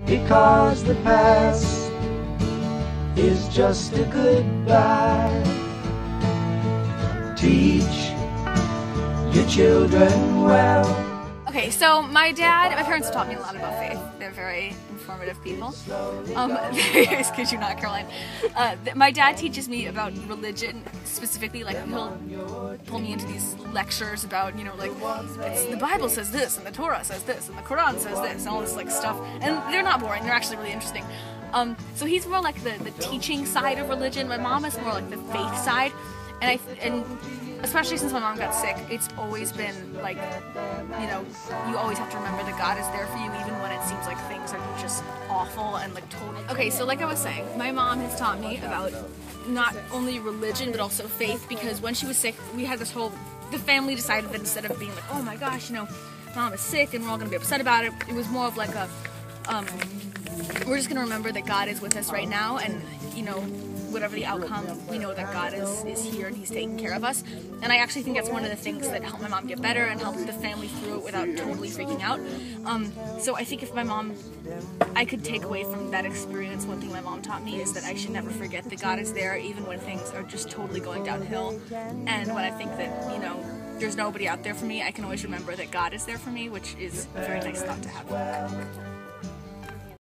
Because the past is just a goodbye. Teach your children well. Okay, so my parents taught me a lot about faith. They're very informative people. Excuse you not, Caroline. My dad teaches me about religion specifically. Like, he'll pull me into these lectures about, like, the Bible says this, and the Torah says this, and the Quran says this, and all this like stuff. And they're not boring. They're actually really interesting. So he's more like the teaching side of religion. My mom is more like the faith side. And especially since my mom got sick, it's always been like, you always have to remember that God is there for you even when it seems like things are just awful and like totally. Okay, so like I was saying, my mom has taught me about not only religion but also faith, because when she was sick, we had the family decided that instead of being like, oh my gosh, mom is sick and we're all gonna be upset about it, it was more of like a, we're just gonna remember that God is with us right now, and whatever the outcome, we know that God is here and he's taking care of us. And I actually think that's one of the things that helped my mom get better and helped the family through it without totally freaking out. So I think if I could take away from that experience, one thing my mom taught me is that I should never forget that God is there even when things are just totally going downhill. And when I think that, there's nobody out there for me, I can always remember that God is there for me, which is a very nice thought to have.